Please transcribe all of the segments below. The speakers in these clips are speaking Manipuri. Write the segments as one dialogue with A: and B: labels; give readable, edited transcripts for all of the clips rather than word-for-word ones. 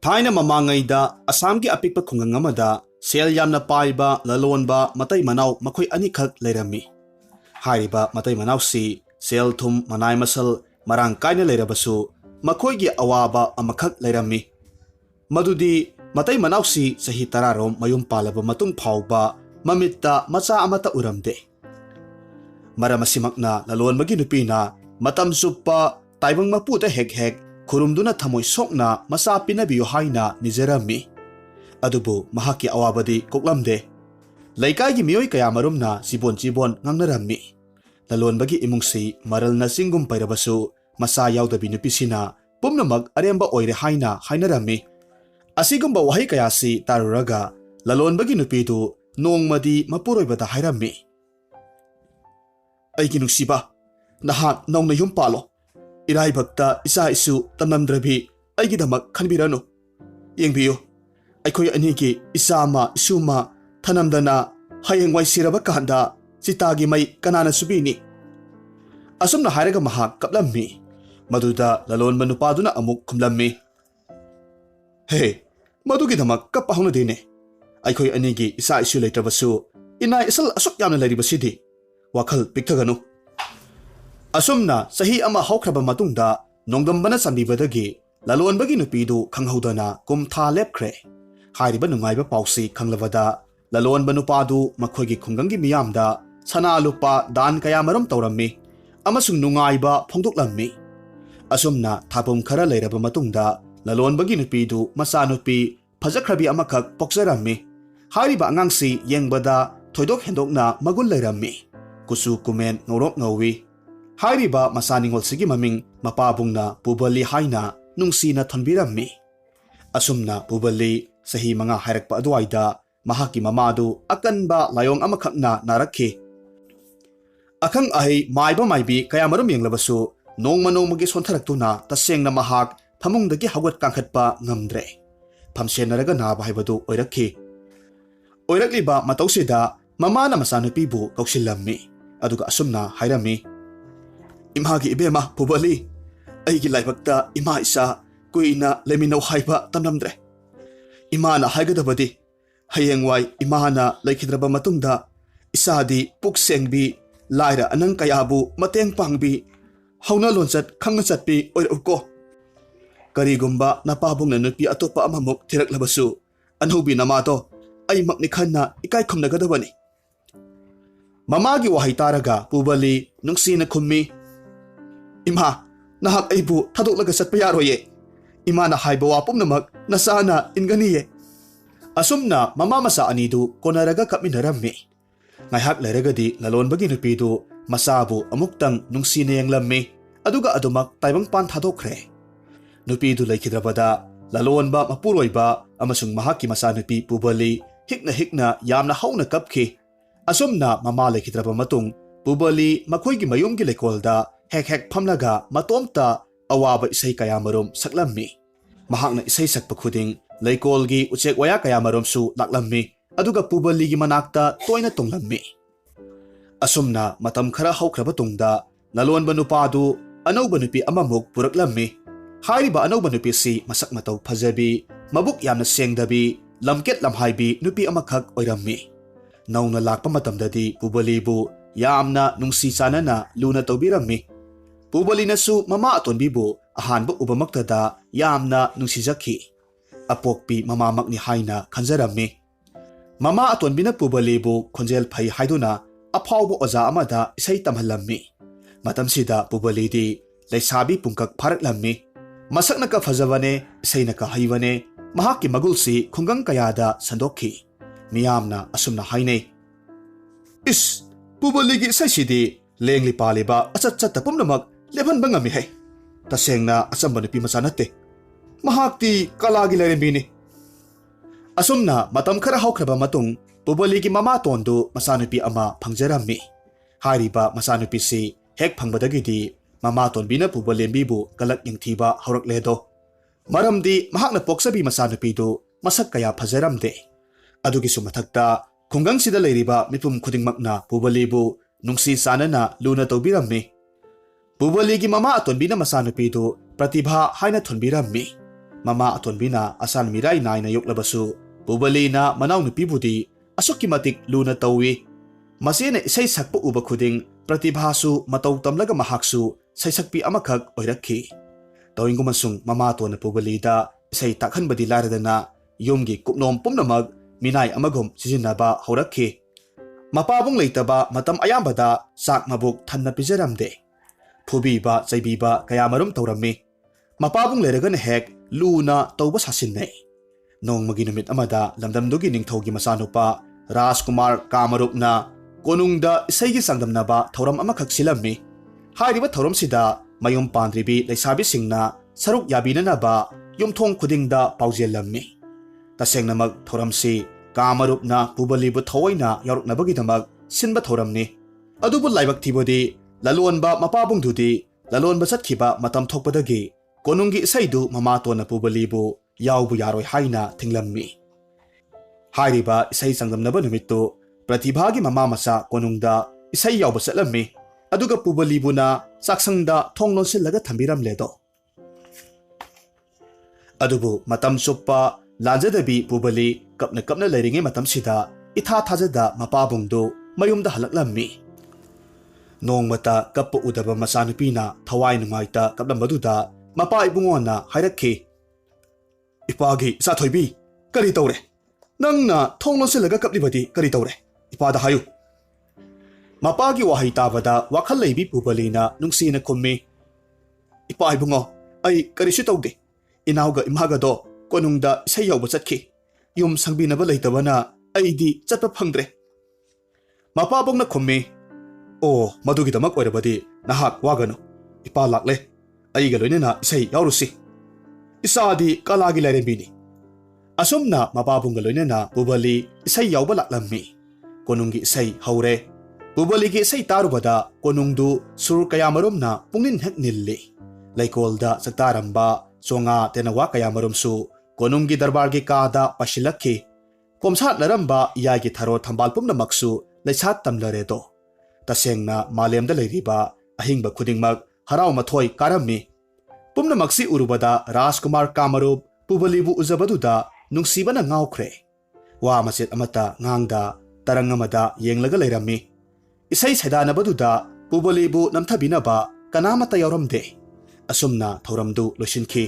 A: Thaina mamangayda Assamgi apikpa khungang amada sel yamna paiba lalonba matai manau makhoi anikhak leirami. Hariba matai manau si sel thum manai masal marang kaina leirabasu makhoigi awaba amakhak leirami. Madudi matai manau si sahi tararom mayum palaba matung phauba mamitta macha amata uramde. Maramasimakna lalonbagi nupina matam suppa taibang maputa hek khurumduna thamoi sokna masa pinabiyo haina nizerami. Adubu mahaki awabadi koklamde. Laikai miyoi kaya marumna sibon ngangnarami. Lalonbagi imungsi maral na singum pairabasu masa yawdabi nupisina pumnamag aremba oire haina hainarami. Asigumba wahay kaya si taruraga lalonbagi nupidu nongmadi mapuroybada hairami. Ay kinungsiba, nahan naung na yung palo. Iraibagta isa isu tamnamdrabi ay gidamak kanbirano. Yengbiyo, ay koy anigi isama isuma tanamdana hayang way siraba kahanda si tagi may kanana subini. Asum na haraga mahak kaplammi, maduda lalon manupado na amuk kumlammi. Hey, madugidamak kapahong na din eh. Ay koy anigi isa isu laytrabasu, inay isal asok yan na laribasidi. Wakal piktagano. Asumna sahi ama hawkraba matungda nongdambana sambibadagi lalonbagi nupidu khanghaudana kumtha lepkhre. Hariba nungaiba pausi khanglavada lalonba nupadu makhoigi khungangi miyamda sana lupa dan kaya maram tawrammi amasung nungaiba phongdoklammi. Asumna thapum khara leiraba matungda lalonbagi nupidu masanupi phajakhrabi amakhak pokjarammi. Hariba angangsi yengbada thoidok hendokna magul leirammi. Kusu kumen ngorok ngawi. Hariba masaningol sige maming mapabungna Pubali haina nungsina thonbirammi. Asumna Pubali sahi mga hairakpa aduayda mahaki mamadu akanba layong amakhakna narakhi. Akang ahi maiba maibi kaya marum yenglabasu nongmagi sontaraktuna tasengna mahak phamungdagi hawat kangkhatpa ngamdre. Phamsenaraga naba haibadu oirakhi. Oirakliba matausida mamana masanupibu kausillammi. Aduga asumna hairami. Imhagi ibema Pubali, aigi laibagta ima isa kuina leminaw haiba tamnamdre. Imana haigadabadi, hayengway imana laikhidraba matungda, isadi puksengbi, laira anang kayabu mateng pangbi, hauna lonsat kangasatbi oirauko. Karigumba napabong na nupi atopa amamok tiraklabasu, anhubi namato ay maknikhan na ikay kumnagadabani. Mamagi wahay taraga Pubali nung sina kummi. Imha, nahak aibu tadok lagasat payaroye. Ima na haibawa pumnamag na sana inganiye. Asumna mamamasa anidu konaraga kaminarami. Ngayhak lairagadi lalonbagi nupidu masabu amuktang nung sinayang lammi aduga adumak taibang pan tadokre. Nupidu laikhidrabada lalonba mapuroyba amasung mahaki masanupi Pubali hikna yamna hauna kapki. Asumna mama laikhidraba matung Pubali makhoigi mayumgi lekolda hek phamlaga matomta awaba isay kaya marom saklammi. Mahakna isay sakpa khuding laikolgi uchek waya kaya marom su laklammi aduga Pubaligi manakta toina tonglammi. Asumna matam khara hawkraba tungda lalonba nupadu anawba nupi amamuk puraklammi. Hariba anawba nupi si masak mataw phajabi mabuk yamna sengdabi lamket lamhaibi nupi amakhak oirammi. Nauna lakpa matamdadi Pubalibu yamna nungsi sanana luna tawbirammi. Pubali nasu mama atonbibu ahanba ubamaktada yamna nungsizakhi. Apokpi mamamak ni haina khanjarammi. Mama atonbina Pubalibu khonjel phai haiduna aphawba oza amada isay tamhallammi. Matamsida Pubalidi laisabi pungkak pharaklammi. Masakna ka phajabane isayna ka haibane mahaki magulsi khungang kayada sandokhi. Miyamna asumna hainay. Is, Pubaligi isay sidi lengli paliba asat-sat pumnamag leban bangami hay. Tasengna asamba nupi masanate. Mahakti kalagi larimbini. Asumna matam khara hawkraba matung Pubaligi mama tondo masanupi ama phangjarami. Hariba masanupi si hek phangbadagidi mama tonbina Pubalembibu kalak yengthiba hawrakledo. Maramdi mahakna poksabi masanupidu masak kaya phajaramde. Adugi sumathakta khungang sida leiriba mipum khudingmakna Pubalibu nungsi sanana luna tawbirammi. Pubaligi mama atonbina masanupidu pratibha haina thonbirammi. Mama atonbina asan mirai naina yoklabasu Pubalina manaw nupibudi asukki matik luna tawi masina isay sakpa uba khuding Pratibhasu mataw tamlaga mahaksu saysakpi amakak oirakhi tawingumasung mama tona Pubalida isay takhanbadi laradana yumgi kupnom pumnamag minay amagom sisinaba haurakhi mapabong leitaba matam ayambada sak mabuk thanna pijaramde phubiba chaibiba kayamarum tawrammi mapabong leragana hek luna tawba sasinne nongmagi numit amada lamdamdugi ningthogi masanupa Rajkumar Kamarupna konungda isaygi sangdamnaba thauram amakhak silammi hariba thauram sida mayum pandribi leisabi singna saruk yabinanaba yumthong khudingda paujelammi tasengnamak thauramsi Kamarupna Pubalibu thawaina yaruknabagidamak sinba thauramni adubu laibak thibodi lalonba mapabungdudi lalonba chatkhiba matam thokpadagi konunggi isaidu mamatona Pubalibu yaubu yaroi haina thinglammi hariba isai sangdamnaba numittu Pratibhagi mama masa konungda isai yauba satlammi aduga Pubalibuna saksangda thonglonsillaga thambiramledo adubu matam chuppa lanjadabi Pubali kapna leiringe matam sida itha thajada mapabungdu mayumda halaklammi nongmata kappa udaba masanupina thawai nungaita kaplambaduda mapa ibungona hairakhi ipagi sathoibi kari tawre nangna thonglonsillaga kaplibadi kari tawre ipada hayu mapagi wahai tabada wakhal leibi Pubalina nungsina khummi ipa ibungo ai karisu tawde inauga imaga do konungda isai yauba chatkhi yum sangbinaba leitabana aidi chatpa phangdre mapabongna khummi o madugidamak oirabadi nahak waganu ipa lakle aiga loinena isai yaurusi isadi kalagi lairembini asumna mapabongga loinena Pubali isai yauba laklammi konunggi isai haure Pubaligi isai tarubada konungdu sur kayamarumna pungnin hek nilli laikolda saktaramba songa tenawa kayamarumsu konunggi darbargi kada pasilakhi komsat laramba yagi tharo thambal pumna maksu leisat tamlaredo tasengna malemda leiriba ahingba khudingmak harau mathoi karammi pumna maksi urubada Rajkumar Kamarup Pubalibu uzabaduda nungsibana ngaukhre wa maset amata ngangda tarangamada yenglaga leirammi isai saidanabaduda Pubalibu namthabinaba kanamata yauramde asumna thoramdu loisinki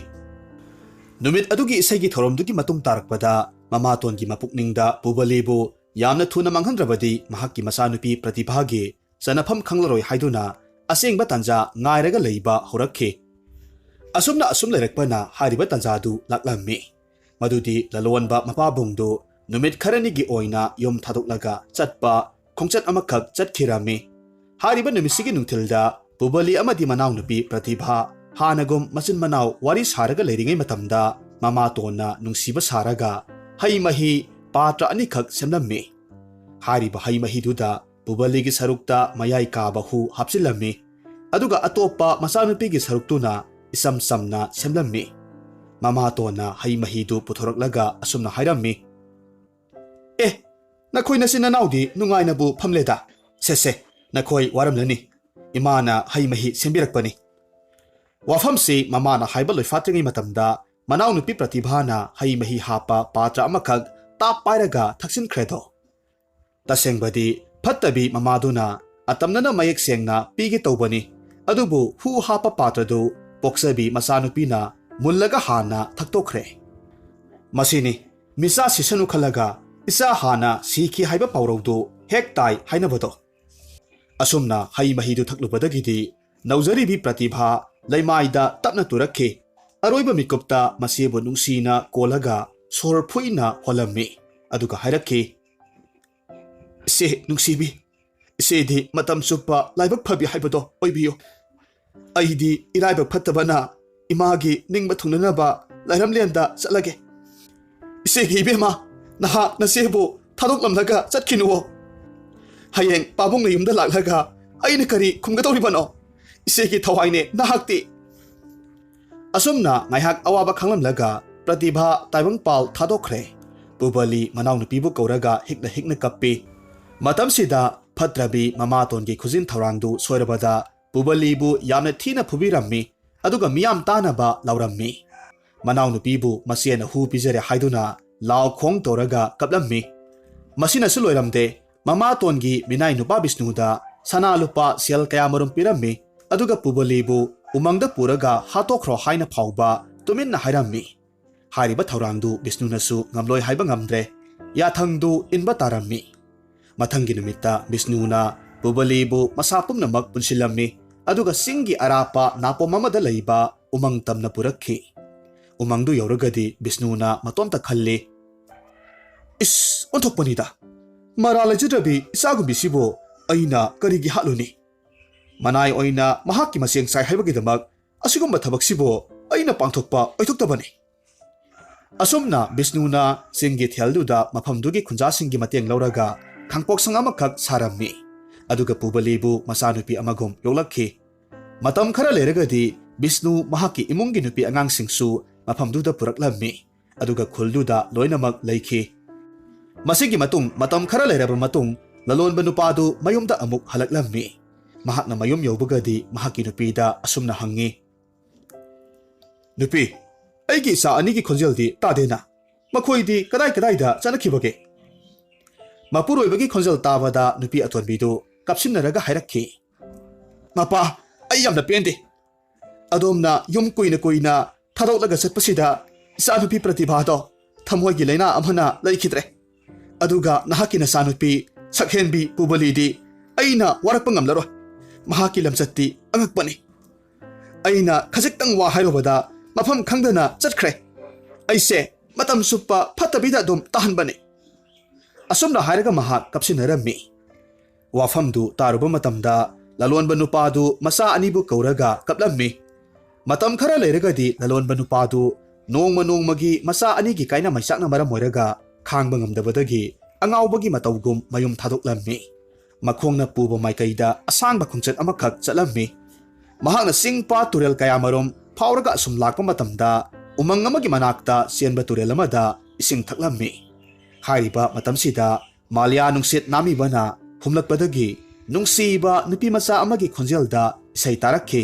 A: numit adugi isaigi thoramdugi matung tarakpada mamatongi mapukningda Pubalibu yamna thuna manghandrabadi mahakki masanupi Pratibhagi sanafam khanglaroi haiduna asengba tanja ngairaga leiba horakhi asumna asum leirakpana hariba tanjadu laklammi madudi lalonba mapabungdu numit kharanigi oina yom thadoklaga chatpa khongchat amakhak chatkirami hariba numisigi nungthilda Pubali amadi manaw nupi Pratibha hanagom machin manaw wari saraga leiringai matamda mamatona nungsiba saraga haimahi patra anikhak semlammi hariba haimahi duda Pubaligi sarukta mayai kabahu hapsilammi aduga atopa masanupigi saruktuna isam samna semlammi mamatona haimahi du puthoraklaga asumna hairammi nakhoi nasin nanaudi nungainabu phamleda sese nakhoi waramlani imana haimahi sembirakpani wafamsi mamana haiba loifatringi matamda manaw nupi Pratibhana haimahi hapa patra amakhak tap pairaga thaksin khredo tasengbadi phattabi mamaduna atamnana mayek sengna pigi tawbani adubu hu hapa patradu poksabi masanupina mullaga hana thaktokhre masini misa sisanu khalaga isa hana sikhi haiba pawraudu hektai hainabado asumna haimahidu thaklubadagidi naujaribi Pratibha leimaida tapna turakhi aroiba mikupta masibu nungsina kolaga sor phuina holammi aduga hairakhi se nungsibi sedi matam suppa laibak phabi haibado oibiyo aidi iraibak phattabana imagi ningba thungnaba lairamlenda chatlage segi bema naha nasebu thadoklamlaga chatkinuwo hayeng pabung na yumda laklaga aina kari khumgadoribano isegi thawaine nahakti asumna ngaihak awaba khanglamlaga Pratibha taibang pal thadokre Pubali manaw nupibu kauraga hikna kappi matam sida phatrabi mamatongi khujin thawrangdu soirabada Pubalibu yamna thina phubirammi aduga miyam tanaba laurammi ꯃꯅꯥꯎꯅꯨꯄꯤꯕꯨ ꯃꯆꯦꯅ ꯍꯨ ꯄꯤꯖꯔꯦ ꯍꯥꯏꯗꯨꯅ ꯂꯥꯎ ꯈꯣꯡ ꯇꯧꯔꯒ ꯀꯞꯂꯝꯃꯤ꯫ ꯃꯁꯤꯅꯁꯨ ꯂꯣꯏꯔꯝꯗꯦ, ꯃꯃꯥꯇꯣꯟꯒꯤ ꯃꯤꯅꯥꯏ ꯅꯨꯄꯥ ꯕꯤꯁꯅꯨꯗ ꯁꯅꯥ ꯂꯨꯄꯥ ꯁꯦꯜ ꯀꯌꯥꯃꯔꯨꯝ ꯄꯤꯔꯝꯃꯤ, ꯑꯗꯨꯒ ꯄꯨꯕꯂꯤꯕꯨ ꯎꯃꯪꯗ ꯄꯨꯔꯒ ꯍꯥꯠꯇꯣꯛꯈ꯭ꯔꯣ ꯍꯥꯏꯅ ꯐꯥꯎꯕ ꯇꯨꯃꯤꯟꯅ ꯍꯥꯏꯔꯝꯃꯤ꯫ ꯍꯥꯏꯔꯤꯕ ꯊꯧꯔꯥꯡꯗꯨ ꯕꯤꯁꯅꯨꯅꯁꯨ ꯉꯝꯂꯣꯏ ꯍꯥꯏꯕ ꯉꯝꯗ꯭ꯔꯦ, ꯌꯥꯊꯪꯗꯨ ꯏꯟꯕ ꯇꯥꯔꯝꯃꯤ꯫ ꯃꯊꯪꯒꯤ ꯅꯨꯃꯤꯠꯇ ꯕꯤꯁꯅꯨꯅ ꯄꯨꯕꯂꯤꯕꯨ ꯃꯁꯥ ꯄꯨꯝꯅꯃꯛ ꯄꯨꯟꯁꯤꯜꯂꯝꯃꯤ, ꯑꯗꯨꯒ ꯆꯤꯡꯒꯤ ꯑꯔꯥꯞꯄ ꯅꯥꯄꯣꯝ ꯑꯃꯗ ꯂꯩꯕ ꯎꯃꯪ ꯇꯝꯅ ꯄꯨꯔꯛꯈꯤ꯫ ꯎꯃꯪꯗꯨ ꯌꯧꯔꯒꯗꯤ ꯕꯤꯁꯅꯨꯅ ꯃꯇꯣꯝꯇ ꯈꯜꯂꯤ, ꯏꯁ ꯑꯣꯟꯊꯣꯛꯄꯅꯤꯗ, ꯃꯔꯥꯜ ꯂꯩꯖꯗ꯭ꯔꯕꯤ ꯏꯆꯥꯒꯨꯝꯕꯤꯁꯤꯕꯨ ꯑꯩꯅ ꯀꯔꯤꯒꯤ ꯍꯥꯠꯂꯨꯅꯤ? ꯃꯅꯥꯏ ꯑꯣꯏꯅ ꯃꯍꯥꯛꯀꯤ ꯃꯆꯦꯡ ꯆꯥꯏ ꯍꯥꯏꯕꯒꯤꯗꯃꯛ ꯑꯁꯤꯒꯨꯝꯕ ꯊꯕꯛꯁꯤꯕꯨ ꯑꯩꯅ ꯄꯥꯡꯊꯣꯛꯄ ꯑꯣꯏꯊꯣꯛꯇꯕꯅꯤ꯫ ꯑꯁꯨꯝꯅ ꯕꯤꯁꯅꯨꯅ ꯆꯤꯡꯒꯤ ꯊꯦꯜꯗꯨꯗ ꯃꯐꯝꯗꯨꯒꯤ ꯈꯨꯟꯖꯥꯁꯤꯡꯒꯤ ꯃꯇꯦꯡ ꯂꯧꯔꯒ ꯈꯥꯡꯄꯣꯛꯁꯪ ꯑꯃꯈꯛ ꯁꯥꯔꯝꯃꯤ, ꯑꯗꯨꯒ ꯄꯨꯕꯂꯤꯕꯨ ꯃꯆꯥꯅꯨꯄꯤ ꯑꯃꯒꯨꯝ ꯌꯣꯛꯂꯛꯈꯤ꯫ ꯃꯇꯝ ꯈꯔ ꯂꯩꯔꯒꯗꯤ ꯕꯤꯁꯅꯨ ꯃꯍꯥꯛꯀꯤ ꯏꯃꯨꯡꯒꯤ ꯅꯨꯄꯤ ꯑꯉꯥꯡꯁꯤꯡꯁꯨ ꯃꯐꯝꯗꯨꯗ ꯄꯨꯔꯛꯂꯝꯃꯤ, ꯑꯗꯨꯒ ꯈꯨꯜꯗꯨꯗ ꯂꯣꯏꯅꯃꯛ ꯂꯩꯈꯤ꯫ ꯃꯁꯤꯒꯤ ꯃꯇꯨꯡ ꯃꯇꯝ ꯈꯔ ꯂꯩꯔꯕ ꯃꯇꯨꯡ ꯂꯂꯣꯟꯕ ꯅꯨꯄꯥꯗꯨ ꯃꯌꯨꯝꯗ ꯑꯃꯨꯛ ꯍꯜꯂꯛꯂꯝꯃꯤ꯫ ꯃꯍꯥꯛꯅ ꯃꯌꯨꯝ ꯌꯧꯕꯒꯗꯤ ꯃꯍꯥꯛꯀꯤ ꯅꯨꯄꯤꯗ ꯑꯁꯨꯝꯅ ꯍꯪꯉꯤ, ꯅꯨꯄꯤ, ꯑꯩꯒꯤ ꯏꯆꯥ ꯑꯅꯤꯒꯤ ꯈꯣꯟꯖꯦꯜꯗꯤ ꯇꯥꯗꯦꯅ, ꯃꯈꯣꯏꯗꯤ ꯀꯗꯥꯏꯗ ꯆꯠꯅꯈꯤꯕꯒꯦ? ꯃꯄꯨꯔꯣꯏꯕꯒꯤ ꯈꯣꯟꯖꯦꯜ ꯇꯥꯕꯗ ꯅꯨꯄꯤ ꯑꯇꯣꯟꯕꯤꯗꯨ ꯀꯞꯁꯤꯟꯅꯔꯒ ꯍꯥꯏꯔꯛꯈꯤ, ꯃꯄꯥ, ꯑꯩ ꯌꯥꯝꯅ ꯄꯦꯟꯗꯦ꯫ ꯑꯗꯣꯝꯅ ꯌꯨꯝ ꯀꯨꯏꯅ ꯊꯥꯗꯣꯛꯂꯒ ꯆꯠꯄꯁꯤꯗ ꯏꯆꯥꯅꯨꯄꯤ ꯄ꯭ꯔꯇꯤꯚꯥꯗꯣ ꯊꯃꯣꯏꯒꯤ ꯂꯩꯅꯥ ꯑꯃꯅ ꯂꯩꯈꯤꯗ꯭ꯔꯦ, ꯑꯗꯨꯒ ꯅꯍꯥꯛꯀꯤ ꯅꯆꯥꯅꯨꯄꯤ ꯁꯛꯍꯦꯟꯕꯤ ꯄꯨꯕꯂꯤꯗꯤ ꯑꯩꯅ ꯋꯥꯔꯛꯄ ꯉꯝꯂꯔꯣꯏ꯫ ꯃꯍꯥꯛꯀꯤ ꯂꯝꯆꯠꯇꯤ ꯑꯉꯛꯄꯅꯤ꯫ ꯑꯩꯅ ꯈꯖꯤꯛꯇꯪ ꯋꯥ ꯍꯥꯏꯔꯨꯕꯗ ꯃꯐꯝ ꯈꯪꯗꯅ ꯆꯠꯈ꯭ꯔꯦ꯫ ꯑꯩꯁꯦ ꯃꯇꯝ ꯆꯨꯞꯄ ꯐꯠꯇꯕꯤꯗ ꯑꯗꯨꯝ ꯇꯥꯍꯟꯕꯅꯤ꯫ ꯑꯁꯨꯝꯅ ꯍꯥꯏꯔꯒ ꯃꯍꯥꯛ ꯀꯞꯁꯤꯟꯅꯔꯝꯃꯤ꯫ ꯋꯥꯐꯝꯗꯨ ꯇꯥꯔꯨꯕ ꯃꯇꯝꯗ ꯂꯂꯣꯟꯕ ꯅꯨꯄꯥꯗꯨ ꯃꯆꯥ ꯑꯅꯤꯕꯨ ꯀꯧꯔꯒ ꯀꯞꯂꯝꯃꯤ꯫ ꯃꯇꯝ ꯈꯔ ꯂꯩꯔꯒꯗꯤ ꯂꯂꯣꯟꯕ ꯅꯨꯄꯥꯗꯨ ꯅꯣꯡꯃꯒꯤ ꯃꯆꯥ ꯑꯅꯤꯒꯤ ꯀꯥꯏꯅ ꯃꯩꯆꯥꯛꯅ ꯃꯔꯝ ꯑꯣꯏꯔꯒ ꯈꯥꯡꯕ ꯉꯝꯗꯕꯗꯒꯤ ꯑꯉꯥꯎꯕꯒꯤ ꯃꯇꯧꯒꯨꯝ ꯃꯌꯨꯝ ꯊꯥꯗꯣꯛꯂꯝꯃꯤ꯫ ꯃꯈꯣꯡꯅ ꯄꯨꯕ ꯃꯥꯏꯀꯩꯗ ꯑꯁꯥꯡꯕ ꯈꯣꯡꯆꯠ ꯑꯃꯈꯛ ꯆꯠꯂꯝꯃꯤ꯫ ꯃꯍꯥꯛꯅ ꯆꯤꯡ ꯄꯥꯠ ꯇꯨꯔꯦꯜ ꯀꯌꯥꯃꯔꯨꯝ ꯐꯥꯎꯔꯒ ꯑꯁꯨꯝ ꯂꯥꯛꯄ ꯃꯇꯝꯗ ꯎꯃꯪ ꯑꯃꯒꯤ ꯃꯅꯥꯛꯇ ꯆꯦꯟꯕ ꯇꯨꯔꯦꯜ ꯑꯃꯗ ꯏꯁꯤꯡ ꯊꯛꯂꯝꯃꯤ꯫ ꯍꯥꯏꯔꯤꯕ ꯃꯇꯝꯁꯤꯗ ꯃꯥꯂ꯭ꯌꯥ ꯅꯨꯡꯁꯤꯠ ꯅꯥꯝꯃꯤꯕꯅ ꯍꯨꯝꯂꯛꯄꯗꯒꯤ ꯅꯨꯡꯁꯤꯕ ꯅꯨꯄꯤ ꯃꯆꯥ ꯑꯃꯒꯤ ꯈꯣꯟꯖꯦꯜꯗ ꯏꯁꯩ ꯇꯥꯔꯛꯈꯤ꯫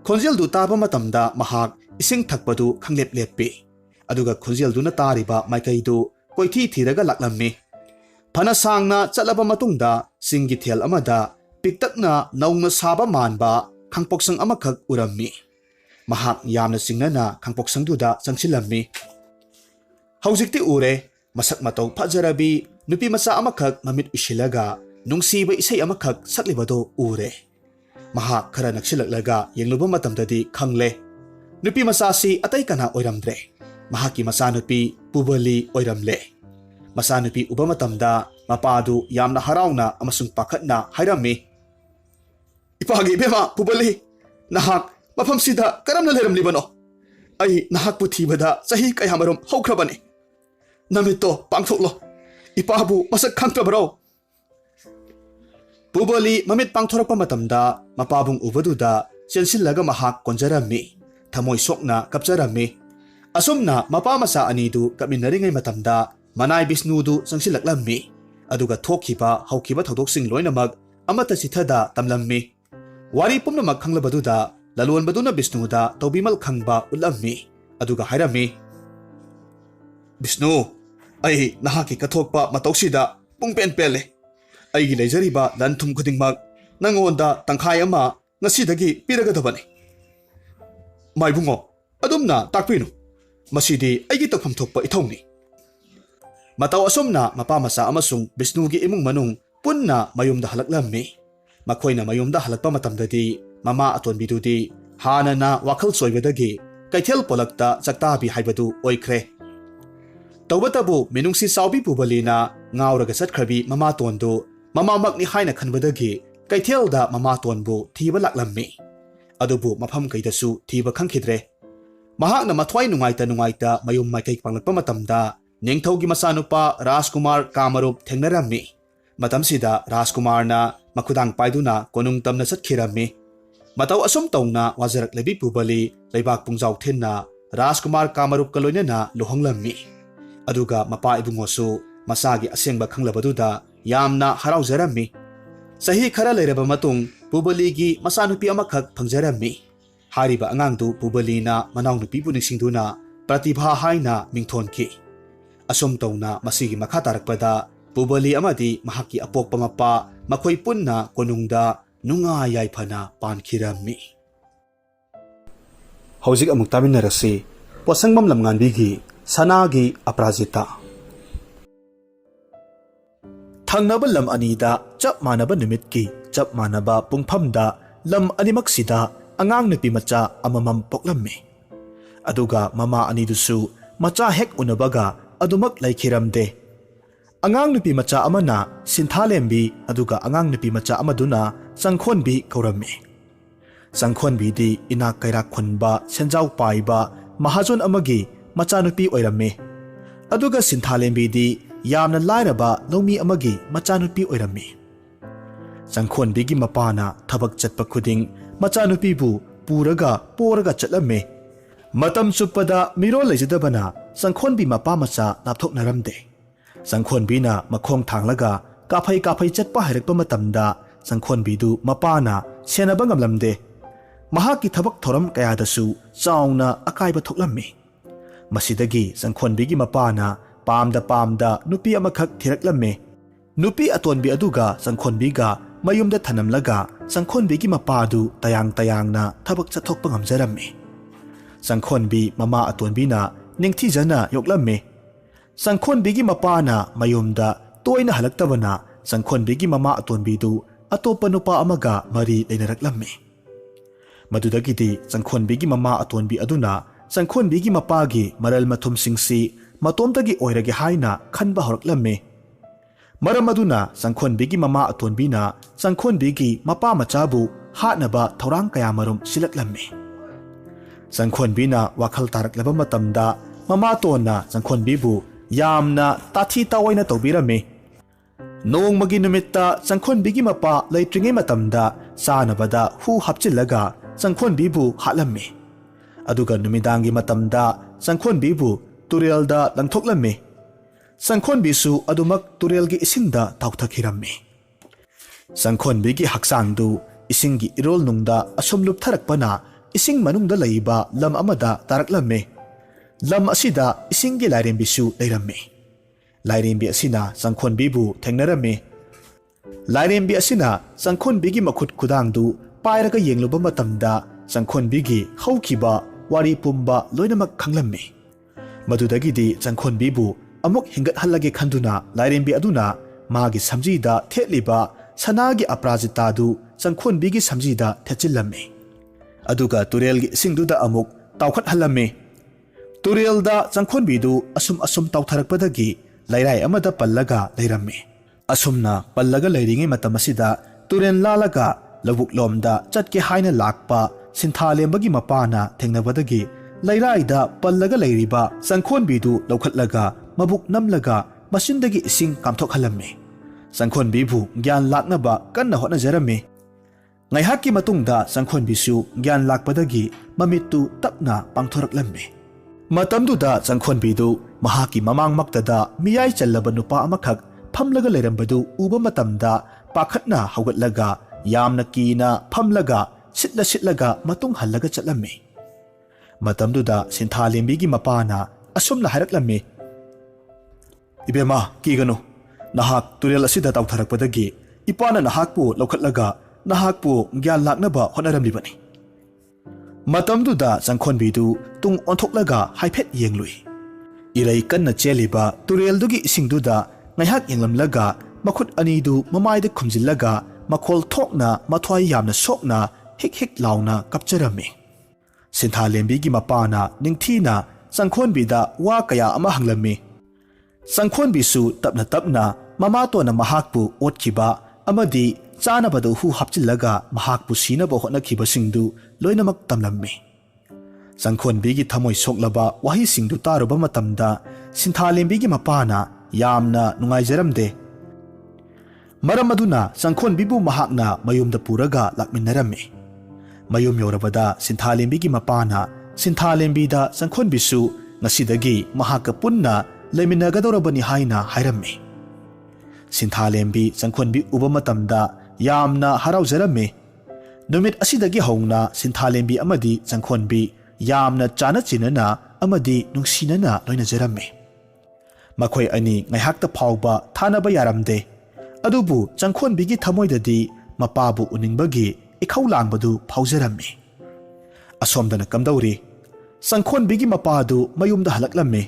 A: ꯈꯣꯟꯖꯦꯜꯗꯨ ꯇꯥꯕ ꯃꯇꯝꯗ ꯃꯍꯥꯛ ꯏꯁꯤꯡ ꯊꯛꯄꯗꯨ ꯈꯪꯂꯦꯞ ꯂꯦꯞꯄꯤ, ꯑꯗꯨꯒ ꯈꯣꯟꯖꯦꯜꯗꯨꯅ ꯇꯥꯔꯤꯕ ꯃꯥꯏꯀꯩꯗꯨ ꯀꯣꯏꯊꯤ ꯊꯤꯔꯒ ꯂꯥꯛꯂꯝꯃꯤ꯫ ꯐꯅ ꯁꯥꯡꯅ ꯆꯠꯂꯕ ꯃꯇꯨꯡꯗ ꯆꯤꯡꯒꯤ ꯊꯦꯜ ꯑꯃꯗ ꯄꯤꯛꯇꯛꯅ ꯅꯧꯅ ꯁꯥꯕ ꯃꯥꯟꯕ ꯈꯥꯡꯄꯣꯛꯁꯪ ꯑꯃꯈꯛ ꯎꯔꯝꯃꯤ꯫ ꯃꯍꯥꯛ ꯌꯥꯝꯅ ꯆꯤꯡꯅꯅ ꯈꯥꯡꯄꯣꯛꯁꯪꯗꯨꯗ ꯆꯪꯁꯤꯜꯂꯝꯃꯤ꯫ ꯍꯧꯖꯤꯛꯇꯤ ꯎꯔꯦ, ꯃꯁꯛ ꯃꯇꯧ ꯐꯖꯔꯕꯤ ꯅꯨꯄꯤ ꯃꯆꯥ ꯑꯃꯈꯛ ꯃꯃꯤꯠ ꯎꯏꯁꯤꯜꯂꯒ ꯅꯨꯡꯁꯤꯕ ꯏꯁꯩ ꯑꯃꯈꯛ ꯁꯛꯂꯤꯕꯗꯨ ꯎꯔꯦ꯫ ꯃꯍꯥꯛ ꯈꯔ ꯅꯛꯁꯤꯜꯂꯛꯂꯒ ꯌꯦꯡꯂꯨꯕ ꯃꯇꯝꯗꯗꯤ ꯈꯪꯂꯦ, ꯅꯨꯄꯤ ꯃꯆꯥꯁꯤ ꯑꯇꯩ ꯀꯅꯥ ꯑꯣꯏꯔꯝꯗ꯭ꯔꯦ, ꯃꯍꯥꯛꯀꯤ ꯃꯆꯥꯅꯨꯄꯤ ꯄꯨꯕꯂꯤ ꯑꯣꯏꯔꯝꯂꯦ꯫ ꯃꯆꯥꯅꯨꯄꯤ ꯎꯕ ꯃꯇꯝꯗ ꯃꯄꯥꯗꯨ ꯌꯥꯝꯅ ꯍꯔꯥꯎꯅ ꯑꯃꯁꯨꯡ ꯄꯥꯈꯠꯅ ꯍꯥꯏꯔꯝꯃꯤ, ꯏꯄꯥꯒꯤ ꯏꯕꯦꯝꯃ ꯄꯨꯕꯂꯤ, ꯅꯍꯥꯛ ꯃꯐꯝꯁꯤꯗ ꯀꯔꯝꯅ ꯂꯩꯔꯝꯂꯤꯕꯅꯣ? ꯑꯩ ꯅꯍꯥꯛꯄꯨ ꯊꯤꯕꯗ ꯆꯍꯤ ꯀꯌꯥꯃꯔꯨꯝ ꯍꯧꯈ꯭ꯔꯕꯅꯤ꯫ ꯅꯃꯤꯠꯇꯣ ꯄꯥꯡꯊꯣꯛꯂꯣ, ꯏꯄꯥꯕꯨ ꯃꯁꯛ ꯈꯪꯗ꯭ꯔꯕꯔꯣ? ꯄꯨꯕꯂꯤ ꯃꯃꯤꯠ ꯄꯥꯡꯊꯣꯔꯛꯄ ꯃꯇꯝꯗ ꯃꯄꯥꯕꯨꯡ ꯎꯕꯗꯨꯗ ꯆꯦꯟꯁꯤꯜꯂꯒ ꯃꯍꯥꯛ ꯀꯣꯟꯖꯔꯝꯃꯤ, ꯊꯃꯣꯏ ꯁꯣꯛꯅ ꯀꯞꯆꯔꯝꯃꯤ꯫ ꯑꯁꯨꯝꯅ ꯃꯄꯥ ꯃꯆꯥ ꯑꯅꯤꯗꯨ ꯀꯞꯃꯤꯟꯅꯔꯤꯉꯩ ꯃꯇꯝꯗ ꯃꯅꯥꯏ ꯕꯤꯁꯅꯨꯗꯨ ꯆꯪꯁꯤꯜꯂꯛꯂꯝꯃꯤ, ꯑꯗꯨꯒ ꯍꯧꯈꯤꯕ ꯊꯧꯗꯣꯛꯁꯤꯡ ꯂꯣꯏꯅꯃꯛ ꯑꯃꯠꯇ ꯆꯤꯊꯗ ꯇꯝꯂꯝꯃꯤ꯫ ꯋꯥꯔꯤ ꯄꯨꯝꯅꯃꯛ ꯈꯪꯂꯕꯗꯨꯗ ꯂꯂꯣꯟꯕꯗꯨꯅ ꯕꯤꯁꯅꯨꯗ ꯇꯧꯕꯤꯃꯜ ꯈꯪꯕ ꯎꯠꯂꯝꯃꯤ, ꯑꯗꯨꯒ ꯍꯥꯏꯔꯝꯃꯤ, ꯕꯤꯁꯅꯨ, ꯑꯩ ꯅꯍꯥꯛꯀꯤ ꯀꯠꯊꯣꯛꯄ ꯃꯇꯧꯁꯤꯗ ꯄꯨꯡꯄꯦꯟ ꯄꯦꯜꯂꯦ꯫ ꯑꯩꯒꯤ ꯂꯩꯖꯔꯤꯕ ꯂꯟ ꯊꯨꯝ ꯈꯨꯗꯤꯡꯃꯛ ꯅꯪꯉꯣꯟꯗ ꯇꯪꯈꯥꯏ ꯑꯃ ꯉꯁꯤꯗꯒꯤ ꯄꯤꯔꯒꯗꯕꯅꯤ꯫ ꯃꯥꯏꯕꯨꯡꯉꯣ, ꯑꯗꯨꯝꯅ ꯇꯥꯛꯄꯤꯅꯨ, ꯃꯁꯤꯗꯤ ꯑꯩꯒꯤ ꯇꯧꯐꯝ ꯊꯣꯛꯄ ꯏꯊꯧꯅꯤ꯫ ꯃꯇꯧ ꯑꯁꯨꯝꯅ ꯃꯄꯥ ꯃꯆꯥ ꯑꯃꯁꯨꯡ ꯕꯤꯁꯅꯨꯒꯤ ꯏꯃꯨꯡ ꯃꯅꯨꯡ ꯄꯨꯟꯅ ꯃꯌꯨꯝꯗ ꯍꯜꯂꯛꯂꯝꯃꯤ꯫ ꯃꯈꯣꯏꯅ ꯃꯌꯨꯝꯗ ꯍꯜꯂꯛꯄ ꯃꯇꯝꯗꯗꯤ ꯃꯃꯥ ꯑꯇꯣꯟꯕꯤꯗꯨꯗꯤ ꯍꯥꯟꯅꯅ ꯋꯥꯈꯜ ꯆꯣꯏꯕꯗꯒꯤ ꯀꯩꯊꯦꯜ ꯄꯣꯂꯛꯇ ꯆꯥꯛꯇꯥꯕꯤ ꯍꯥꯏꯕꯗꯨ ꯑꯣꯏꯈ꯭ꯔꯦ꯫ ꯇꯧꯕꯇꯕꯨ ꯃꯤꯅꯨꯡꯁꯤ ꯆꯥꯎꯕꯤ ꯄꯨꯕꯂꯤꯅ ꯉꯥꯎꯔꯒ ꯆꯠꯈ꯭ꯔꯕꯤ ꯃꯃꯥꯇꯣꯟꯗꯨ ꯃꯃꯥꯃꯛꯅꯤ ꯍꯥꯏꯅ ꯈꯟꯕꯗꯒꯤ ꯀꯩꯊꯦꯜꯗ ꯃꯃꯥꯇꯣꯟꯕꯨ ꯊꯤꯕ ꯂꯥꯛꯂꯝꯃꯤ꯫ ꯑꯗꯨꯕꯨ ꯃꯐꯝ ꯀꯩꯗꯁꯨ ꯊꯤꯕ ꯈꯪꯈꯤꯗ꯭ꯔꯦ꯫ ꯃꯍꯥꯛꯅ ꯃꯊ꯭ꯋꯥꯏ ꯅꯨꯡꯉꯥꯏꯇ ꯃꯌꯨꯝ ꯃꯥꯏꯀꯩ ꯄꯥꯡꯂꯛꯄ ꯃꯇꯝꯗ ꯅꯤꯡꯊꯧꯒꯤ ꯃꯆꯥꯅꯨꯄꯥ ꯔꯥꯖꯀꯨꯃꯥꯔ ꯀꯥꯃꯔꯨꯞ ꯊꯦꯡꯅꯔꯝꯃꯤ꯫ ꯃꯇꯝꯁꯤꯗ ꯔꯥꯖꯀꯨꯃꯥꯔꯅ ꯃꯈꯨꯗꯥꯡ ꯄꯥꯏꯗꯨꯅ ꯀꯣꯅꯨꯡ ꯇꯝꯅ ꯆꯠꯈꯤꯔꯝꯃꯤ꯫ ꯃꯇꯧ ꯑꯁꯨꯝ ꯇꯧꯅ ꯋꯥꯖꯔꯛꯂꯕꯤ ꯄꯨꯕꯂꯤ ꯂꯩꯕꯥꯛ ꯄꯨꯡꯖꯥꯎ ꯊꯤꯟꯅ ꯔꯥꯖꯀꯨꯃꯥꯔ ꯀꯥꯃꯔꯨꯞꯀ ꯂꯣꯏꯅꯅ ꯂꯨꯍꯣꯡꯂꯝꯃꯤ꯫ ꯑꯗꯨꯒ ꯃꯄꯥ ꯏꯕꯨꯡꯉꯣꯁꯨ ꯃꯁꯥꯒꯤ ꯑꯁꯦꯡꯕ ꯈꯪꯂꯕꯗꯨꯗ ꯌꯥꯝꯅ ꯍꯔꯥꯎꯖꯔꯝꯃꯤ꯫ ꯆꯍꯤ ꯈꯔ ꯂꯩꯔꯕ ꯃꯇꯨꯡ ꯄꯨꯕꯂꯤꯒꯤ ꯃꯆꯥꯅꯨꯄꯤ ꯑꯃꯈꯛ ꯐꯪꯖꯔꯝꯃꯤ꯫ ꯍꯥꯏꯔꯤꯕ ꯑꯉꯥꯡꯗꯨ ꯄꯨꯕꯂꯤꯅ ꯃꯅꯥꯎꯅꯨꯄꯤꯕꯨ ꯅꯤꯡꯁꯤꯡꯗꯨꯅ Pratibha haina mingthonki. Asum tawna masigi makha tarakpada Pubali amadi mahaki apokpa mapa makhoi punna konungda nunga yaifana pankhirammi. Hojik amuk taminarasi posangmam lamnganbigi sanagi aprajita. Thangnaba lam anida chap manaba numitki chap manaba pungphamda lam animaksida angang nupi macha amamam poklammi. Aduga mama anidusu macha hek unabaga adumak laikhiramde. Angang nupi macha amana Sinthalembi aduga angang nupi macha amaduna Sangkhonbi kaurammi. Sangkhonbi di inak kairak khunba senjau paiba mahajon amagi macha nupi oirammi. Aduga Sinthalembi di yamna lairaba lomi amagi macha nupi oirammi. Sangkhonbi gi mapana thabak chatpa khuding macha nupi bu puraga poraga chatlamme. Matam chuppada mirol lejidabana Sangkhonbi mapa macha lapthoknaramde. Sangkhonbina makhong thanglaga kaphai chatpa hairakpa matamda Sangkhonbidu mapana senaba ngamlamde. Mahaki thabak thoram kayadasu chauna akaiba thoklammi. Masidagi Sangkhonbigi mapana pamda nupi amakhak thiraklamme. Nupi atonbi aduga Sangkhonbiga mayumda thanamlaga Sangkhonbigi mapadu tayangna thabak chathokpa ngamjarammi. Sangkhonbi mama atonbina ningthijana yoklamme. Sangkhonbigi mapana mayumda toina halaktabana Sangkhonbigi mama atonbidu atopa nupa amaga mari leinaraklammi. Madudagidi Sangkhonbigi mama atonbi aduna Sangkhonbigi mapagi maral mathum singsi matomtagi oirage haina khanba horaklamme. Maram aduna Sangkhonbigi mama atonbina Sangkhonbigi mapa machabu hatnaba thorang kaya marum silaklamme. Sangkhonbina wakhal taraklaba matamda mama tonna Sangkhonbibu yamna tathi tawaina tawbirame. Nongmagi numitta Sangkhonbigi mapa leitringai matamda sanabada hu hapchillaga Sangkhonbibu hatlamme. Aduga numidangi matamda Sangkhonbibu turelda langthoklamme. Sangkhonbisu adumak turelgi isingda tawthakiramme. Sangkhonbigi haksangdu isingi irol nungda asum luptharakpana ising manungda laiba lam amada taraklamme. Lam asida isingi lairembisu leiramme. Lairembi asina Sangkhonbibu thengnaramme. Lairembi asina Sangkhonbigi makhut khudangdu pairaga yengluba matamda Sangkhonbigi haukiba wari pumba loinamak khanglamme. Madudagidi Sangkhonbibu amuk hingat hallage khanduna lairembi aduna magi samjida thetliba sanagi aprajitadu Sangkhonbigi samjida thechillamme. Aduga turelgi singduda amuk tawkhat hallamme. Turelda Sangkhonbidu asum tawtharakpadagi lairai amada pallaga leiramme. Asumna pallaga leiringai matamasida turen lalaga labuk lomda chatke haina lakpa Sinthalembagi mapana thengnabadagi lairaida pallaga leiriba Sangkhonbidu laukhatlaga mabuk namlaga masindagi ising kamthokhallamme. Sangkhonbibu gyan laknaba kanna hotnajaramme. Ngaihakki matungda Sangkhonbisu gyan lakpadagi mamittu tapna pangthoraklamme. Matamduda Sangkhonbidu mahaki mamangmaktada miyai challaba nupa amakhak phamlaga leirambadu uba matamda pakhatna haugatlaga yamna kina phamlaga sitlaga matung hallaga chatlamme. Matamduda Sinthalembigi mapana asumna hairaklamme. Ibema kigano nahak turel asida tawtharakpadagi ipana nahakpu laukhatlaga nahakpu gyan laknaba hotnaramlibani. Matamduda Sangkhonbidu tung onthoklaga haiphet yenglui. Irai kanna cheliba tureldugi isingduda ngaihak yenglamlaga makhut anidu mamaida khumjillaga makhol thokna mathwai yamna sokna hik launa kapcharamme. Sinthalembigi mapana ningthina Sangkhonbida wa kaya ama hanglamme. Sangkhonbisu tapna mamatona mahakpu otkiba amadi chanabadu hu hapchillaga mahakpu sinaba hotnakibasingdu loinamak tamlamme. Sangkhonbigi thamoi soklaba wahi singdu taruba matamda Sinthalembigi mapana yamna nungaijaramde. Maram aduna Sangkhonbibu mahakna mayumda puraga lakminaramme. Mayum yorabada Sinthalembigi mapana Sinthalembida Sangkhonbisu ngasidagi mahaka punna leiminagadorabani haina hairamme. Sinthalembi Sangkhonbi uba matamda yamna haraujaramme. Numit asidagi hauna Sinthalembi amadi Sangkhonbi yamna chana chinana amadi nungsinana loinajaramme. Makhoi ani ngaihakta phawba thanaba yaramde. Adubu Changkhonbigi thamoidadi mapabu uningbagi ikhau langbadu phawjaramme. Asomdana kamdauri Changkhonbigi mapadu mayumda halaklamme.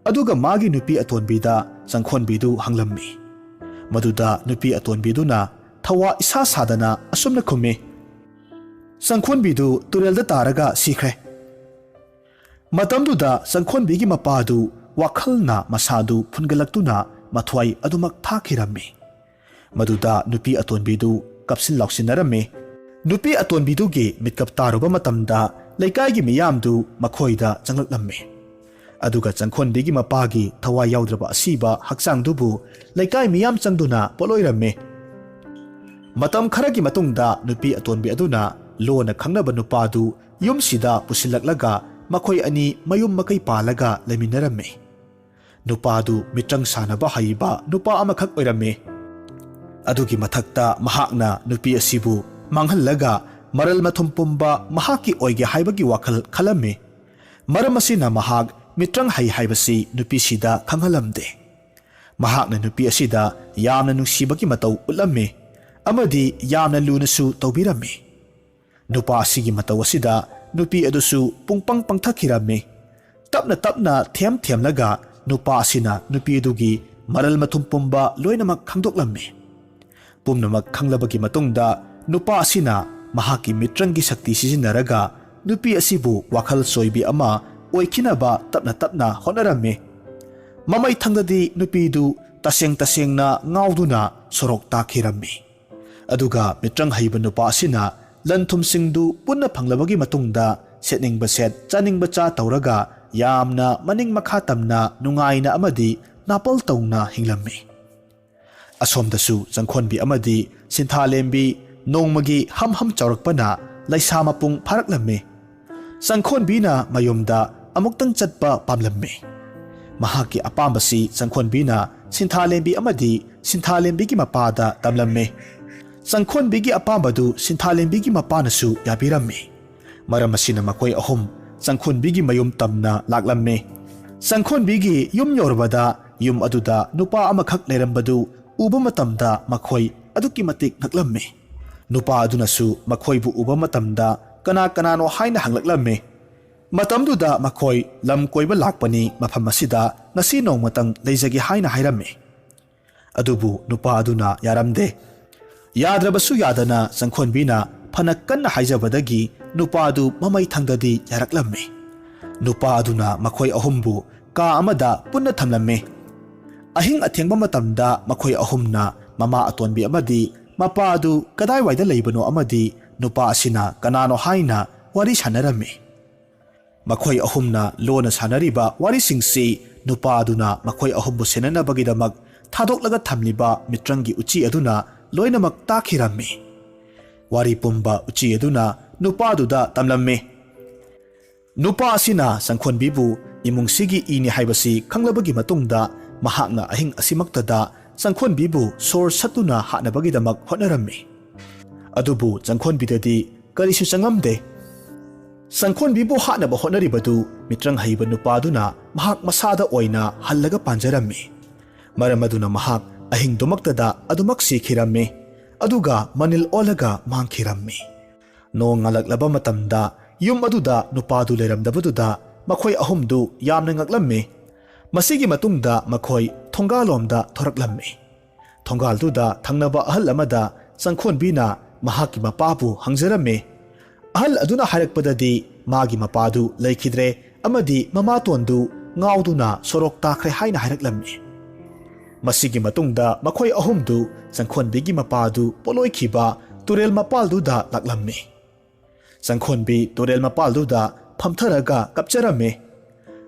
A: Aduga magi nupi atonbida Changkhonbidu hanglamme. Maduda nupi atonbiduna thawa isa sadana asumna khumme. Changkhonbidu turelda taraga sikhre. Matamduda Changkhonbigi mapadu wakhalna masadu phungalaktuna mathwai adumak thakiramme. Maduda nupi atonbidu kapsin lauksinaramme. Nupi atonbidugi mitkap taruba matamda leikaigi miyamdu makhoida changlaklamme. Aduga Changkhonbigi mapagi thawai yaudraba asiba hakchangdubu leikai miyam changduna poloiramme. Matam kharagi matungda nupi atonbi aduna lona khangnaba nupadu yumsida pusilaklaga makhoi ani mayum makai palaga leminaramme. Nupadu mitrang sanaba haiba nupa amakhak oiramme. Adugi mathakta mahakna nupi asibu manghallaga maral mathum pumba mahaki oige haibagi wakhal khalamme. Maram asina mahak mitrang hai haibasi nupi sida khanghalamde. Mahakna nupi asida yamna nungsibagi matau ulamme. Amadi yamna lunasu taubiramme. Nupa asigi matau asida nupi adusu pungpang pangthakiramme. Tapna them laga nupa asina nupi adugi maral mathum pumba loinamak khangdoklamme. Pumnamak khanglabagi matungda nupa asina mahaki mitrangi sakti sizinaraga nupi asibu wakhal soibi ama oikinaba tapna honaramme. Mamai thangdadi nupidu tasengna ngauduna sorok takhiramme. Aduga mitrang haiba nupa asina lanthumsingdu punna phanglabagi matungda setningba set chaningba cha tauraga yamna maning makha tamna nungaina amadi napal tauna hinglamme. Asomdasu Changkhonbi amadi Sinthalembi nongmagi ham chaurakpana laisa mapung pharaklamme. Changkhonbina mayumda amuktang chatpa pamlamme. Mahaki apambasi Changkhonbina Sinthalembi amadi Sinthalembigi mapada tamlamme. Changkhonbigi apambadu Sinthalembigi mapanasu yabiramme. Maram asina makoi ahum Changkhonbigi mayum tamna laklamme. Changkhonbigi yum yorbada yum aduda nupa amakhak lerambadu uba matamda makhoi aduki matik naklamme. Nupa adunasu makhoibu uba matamda kana no haina hanglaklamme. Matamduda makhoi lam koiba lakpani mafam asida ngasi nongmatang leijagi haina hairamme. Adubu nupa aduna yaramde. Yadrabasu yadana Changkhonbina phanak kanna haijabadagi nupa adu mamai thangdadi yaraklamme. Nupa aduna makhoi ahumbu ka amada punna thamlamme. Ahing athengba matamda makhoi ahumna mama atonbi amadi mapa adu kadai waida leibano amadi nupa asina kanano haina wari sanaramme. Makhoi ahumna lona sanariba wari singsi nupa aduna makhoi ahumbu senanabagidamak thadok thamliba mitrangi uchi aduna loinamak takhiramme. Wari pumba uchi aduna nupa aduda tamlamme. Nupa asina Changkhonbibu imungsigi ini haibasi khanglabagi matungda mahakna ahing asimaktada Changkhonbibu sor satuna hanabagidamak hotnaramme. Adubu Changkhonbidadi karisu changamde. Changkhonbibu hanaba hotnaribadu mitrang haiba nupaduna mahak masada oina hallaga panjaramme. Maramaduna mahak ahing dumaktada adumak sikhiramme. Aduga manil olaga mangkhiramme. Nong ngalaklaba matamda yum aduda nupadu leramdabaduda makhoi ahumdu yamna ngaklamme. Masigi matungda makhoi thongalomda thoraklamme. Thongalduda thangnaba ahal amada Changkhonbina mahaki mapabu hangjaramme. Ahal aduna harakpadadi magi mapadu leikhidre amadi mamatondu ngauduna sorok takhre haina haraklamme. Masigi matungda makhoi ahumdu Changkhonbigi mapadu poloikhiba turel mapalduda laklamme. Changkhonbi turel mapalduda phamtharaga kapcharamme.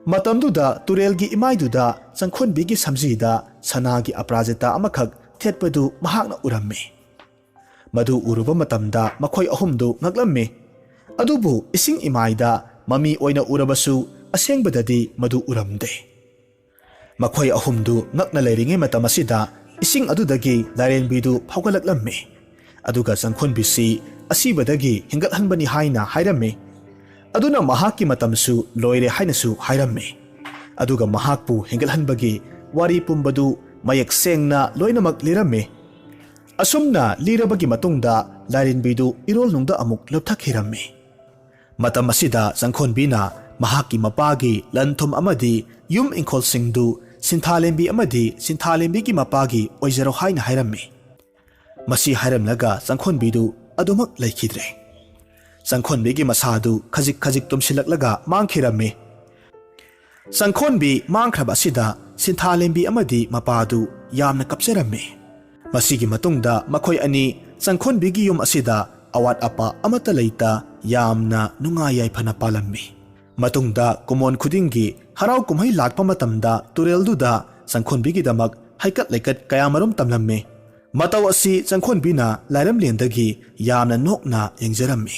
A: Matamduda turelgi imaiduda Changkhonbigi samjida sanagi aprajata amakhak thetpadu mahakna uramme. Madu uruba matamda makhoi ahumdu ngklamme. Adubu ising imaida mami oina urabasu asengbadadi madu uramde. Makhoi ahumdu ngakna leiringe matamasida ising adudagi larenbidu phawgalaklamme. Aduga Changkhonbisi asibadagi hingathanbani haina hairamme.
B: ꯑꯗꯨꯅ ꯃꯍꯥꯛꯀꯤ ꯃꯇꯝꯁꯨ ꯂꯣꯏꯔꯦ ꯍꯥꯏꯅꯁꯨ ꯍꯥꯏꯔꯝꯃꯤ꯫ ꯑꯗꯨꯒ ꯃꯍꯥꯛꯄꯨ ꯍꯦꯟꯒꯠꯍꯟꯕꯒꯤ ꯋꯥꯔꯤ ꯄꯨꯝꯕꯗꯨ ꯃꯌꯦꯛ ꯁꯦꯡꯅ ꯂꯣꯏꯅꯃꯛ ꯂꯤꯔꯝꯃꯤ꯫ ꯑꯁꯨꯝꯅ ꯂꯤꯔꯕꯒꯤ ꯃꯇꯨꯡꯗ ꯂꯥꯏꯔꯦꯟꯕꯤꯗꯨ ꯏꯔꯣꯜꯅꯨꯡꯗ ꯑꯃꯨꯛ ꯂꯨꯞꯊꯈꯤꯔꯝꯃꯤ꯫ ꯃꯇꯝ ꯑꯁꯤꯗ ꯆꯪꯈꯣꯟꯕꯤꯅ ꯃꯍꯥꯛꯀꯤ ꯃꯄꯥꯒꯤ ꯂꯟ-ꯊꯨꯝ ꯑꯃꯗꯤ ꯌꯨꯝ ꯏꯪꯈꯣꯜꯁꯤꯡꯗꯨ ꯁꯤꯟꯊꯥꯂꯦꯝꯕꯤ ꯑꯃꯗꯤ ꯁꯤꯟꯊꯥꯂꯦꯝꯕꯤꯒꯤ ꯃꯄꯥꯒꯤ ꯑꯣꯏꯖꯔꯣ ꯍꯥꯏꯅ ꯍꯥꯏꯔꯝꯃꯤ꯫ ꯃꯁꯤ ꯍꯥꯏꯔꯝꯂꯒ ꯆꯪꯈꯣꯟꯕꯤꯗꯨ ꯑꯗꯨꯃꯛ ꯂꯩꯈꯤꯗ꯭ꯔꯦ꯫ ꯆꯪꯈꯣꯟꯕꯤꯒꯤ ꯃꯁꯥꯗꯨ ꯈꯖꯤꯛ ꯈꯖꯤꯛ ꯇꯨꯝꯁꯤꯜꯂꯛꯂꯒ ꯃꯥꯡꯈꯤꯔꯝꯃꯤ꯫ ꯆꯪꯈꯣꯟꯕꯤ ꯃꯥꯡꯈ꯭ꯔꯕ ꯑꯁꯤꯗ ꯁꯤꯟꯊꯥꯂꯦꯝꯕꯤ ꯑꯃꯗꯤ ꯃꯄꯥꯗꯨ ꯌꯥꯝꯅ ꯀꯞꯆꯔꯝꯃꯤ꯫ ꯃꯁꯤꯒꯤ ꯃꯇꯨꯡꯗ ꯃꯈꯣꯏ ꯑꯅꯤ ꯆꯪꯈꯣꯟꯕꯤꯒꯤ ꯌꯨꯝ ꯑꯁꯤꯗ ꯑꯋꯥꯠ ꯑꯄꯥ ꯑꯃꯠꯇ ꯂꯩꯇ ꯌꯥꯝꯅ ꯅꯨꯡꯉꯥꯏ ꯌꯥꯏꯐꯅ ꯄꯥꯜꯂꯝꯃꯤ꯫ ꯃꯇꯨꯡꯗ ꯀꯨꯝꯑꯣꯟ ꯈꯨꯗꯤꯡꯒꯤ ꯍꯔꯥꯎ ꯀꯨꯝꯍꯩ ꯂꯥꯛꯄ ꯃꯇꯝꯗ ꯇꯨꯔꯦꯜꯗꯨꯗ ꯆꯪꯈꯣꯟꯕꯤꯒꯤꯗꯃꯛ ꯍꯩꯀꯠ ꯂꯩꯀꯠ ꯀꯌꯥꯃꯔꯨꯝ ꯇꯝꯂꯝꯃꯤ꯫ ꯃꯇꯧ ꯑꯁꯤ ꯆꯪꯈꯣꯟꯕꯤꯅ ꯂꯥꯏꯔꯦꯝꯂꯦꯟꯗꯒꯤ ꯌꯥꯝꯅ ꯅꯣꯛꯅ ꯌꯦꯡꯖꯔꯝꯃꯤ꯫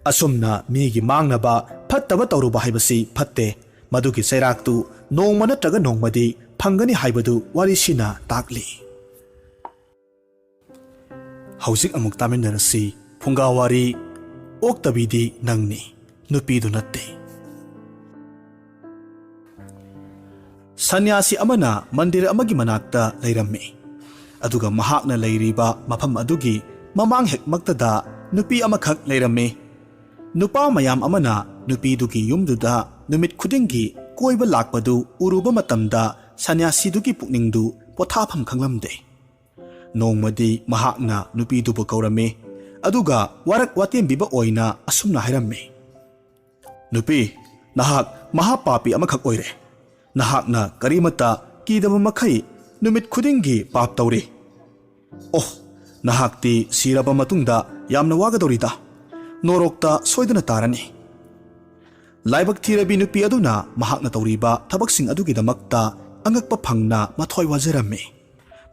B: ꯑꯁꯨꯝꯅ ꯃꯤꯒꯤ ꯃꯥꯡꯅꯕ ꯐꯠꯇꯕ ꯇꯧꯔꯨꯕ ꯍꯥꯏꯕꯁꯤ ꯐꯠꯇꯦ, ꯃꯗꯨꯒꯤ ꯆꯩꯔꯥꯛꯇꯨ ꯅꯣꯡꯃ ꯅꯠꯇ꯭ꯔꯒ ꯅꯣꯡꯃꯗꯤ ꯐꯪꯒꯅꯤ ꯍꯥꯏꯕꯗꯨ ꯋꯥꯔꯤꯁꯤꯅ ꯇꯥꯛꯂꯤ꯫ ꯍꯧꯖꯤꯛ ꯑꯃꯨꯛ ꯇꯥꯃꯤꯟꯅꯔꯁꯤ ꯐꯨꯡꯒꯥꯋꯥꯔꯤ ꯑꯣꯛꯇꯕꯤꯗꯤ ꯅꯪꯅꯤ, ꯅꯨꯄꯤꯗꯨ ꯅꯠꯇꯦ꯫ ꯁꯟꯌꯥꯁꯤ ꯑꯃꯅ ꯃꯟꯗꯤꯔ ꯑꯃꯒꯤ ꯃꯅꯥꯛꯇ ꯂꯩꯔꯝꯃꯤ꯫ ꯑꯗꯨꯒ ꯃꯍꯥꯛꯅ ꯂꯩꯔꯤꯕ ꯃꯐꯝ ꯑꯗꯨꯒꯤ ꯃꯃꯥꯡ ꯍꯦꯛꯃꯛꯇꯗ ꯅꯨꯄꯤ ꯑꯃꯈꯛ ꯂꯩꯔꯝꯃꯤ꯫ ꯅꯨꯄꯥ ꯃꯌꯥꯝ ꯑꯃꯅ ꯅꯨꯄꯤꯗꯨꯒꯤ ꯌꯨꯝꯗꯨꯗ ꯅꯨꯃꯤꯠ ꯈꯨꯗꯤꯡꯒꯤ ꯀꯣꯏꯕ ꯂꯥꯛꯄꯗꯨ ꯎꯔꯨꯕ ꯃꯇꯝꯗ ꯁꯟꯌꯥꯁꯤꯗꯨꯒꯤ ꯄꯨꯛꯅꯤꯡꯗꯨ ꯄꯣꯊꯥꯐꯝ ꯈꯪꯂꯝꯗꯦ꯫ ꯅꯣꯡꯃꯗꯤ ꯃꯍꯥꯛꯅ ꯅꯨꯄꯤꯗꯨꯕꯨ ꯀꯧꯔꯝꯃꯤ ꯑꯗꯨꯒ ꯋꯥꯔꯛ ꯋꯥꯇꯦꯝꯕꯤꯕ ꯑꯣꯏꯅ ꯑꯁꯨꯝꯅ ꯍꯥꯏꯔꯝꯃꯤ, "ꯅꯨꯄꯤ, ꯅꯍꯥꯛ ꯃꯍꯥꯄꯥꯄꯤ ꯑꯃꯈꯛ ꯑꯣꯏꯔꯦ꯫ ꯅꯍꯥꯛꯅ ꯀꯔꯤꯃꯠꯇ ꯀꯤꯗꯕ ꯃꯈꯩ ꯅꯨꯃꯤꯠ ꯈꯨꯗꯤꯡꯒꯤ ꯄꯥꯞ ꯇꯧꯔꯤ꯫ ꯑꯣ, ꯅꯍꯥꯛꯇꯤ ꯁꯤꯔꯕ ꯃꯇꯨꯡꯗ ꯌꯥꯝꯅ ꯋꯥꯒꯗꯧꯔꯤꯗ, ꯅꯣꯔꯣꯛꯇ ꯁꯣꯏꯗꯅ ꯇꯥꯔꯅꯤ"꯫ ꯂꯥꯏꯕꯛ ꯊꯤꯔꯕꯤ ꯅꯨꯄꯤ ꯑꯗꯨꯅ ꯃꯍꯥꯛꯅ ꯇꯧꯔꯤꯕ ꯊꯕꯛꯁꯤꯡ ꯑꯗꯨꯒꯤꯗꯃꯛꯇ ꯑꯉꯛꯄ ꯐꯪꯅ ꯃꯊ꯭ꯋꯥꯏ ꯋꯥꯖꯔꯝꯃꯤ꯫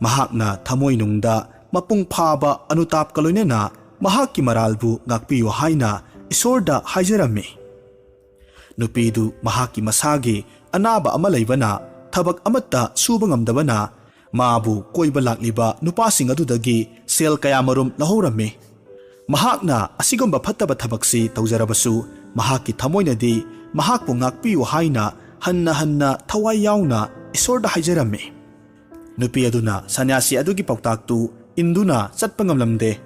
B: ꯃꯍꯥꯛꯅ ꯊꯃꯣꯏꯅꯨꯡꯗ ꯃꯄꯨꯡ ꯐꯥꯕ ꯑꯅꯨꯇꯥꯞꯀ ꯂꯣꯏꯅꯅ ꯃꯍꯥꯛꯀꯤ ꯃꯔꯥꯜꯕꯨ ꯉꯥꯛꯄꯤꯌꯨ ꯍꯥꯏꯅ ꯏꯁꯣꯔꯗ ꯍꯥꯏꯖꯔꯝꯃꯤ꯫ ꯅꯨꯄꯤꯗꯨ ꯃꯍꯥꯛꯀꯤ ꯃꯁꯥꯒꯤ ꯑꯅꯥꯕ ꯑꯃ ꯂꯩꯕꯅ, ꯊꯕꯛ ꯑꯃꯠꯇ ꯁꯨꯕ ꯉꯝꯗꯕꯅ ꯃꯥꯕꯨ ꯀꯣꯏꯕ ꯂꯥꯛꯂꯤꯕ ꯅꯨꯄꯥꯁꯤꯡ ꯑꯗꯨꯗꯒꯤ ꯁꯦꯜ ꯀꯌꯥꯃꯔꯨꯝ ꯂꯧꯍꯧꯔꯝꯃꯤ꯫ ꯃꯍꯥꯛꯅ ꯑꯁꯤꯒꯨꯝꯕ ꯐꯠꯇꯕ ꯊꯕꯛꯁꯤ ꯇꯧꯖꯔꯕꯁꯨ ꯃꯍꯥꯛꯀꯤ ꯊꯃꯣꯏꯅꯗꯤ ꯃꯍꯥꯛꯄꯨ ꯉꯥꯛꯄꯤꯌꯨ ꯍꯥꯏꯅ ꯍꯟꯅ ꯍꯟꯅ ꯊꯋꯥꯏ ꯌꯥꯎꯅ ꯏꯁꯣꯔꯗ ꯍꯥꯏꯖꯔꯝꯃꯤ꯫ ꯅꯨꯄꯤ ꯑꯗꯨꯅ ꯁꯟꯌꯥꯁꯤ ꯑꯗꯨꯒꯤ ꯄꯥꯎꯇꯥꯛꯇꯨ ꯏꯟꯗꯨꯅ ꯆꯠꯄ ꯉꯝꯂꯝꯗꯦ꯫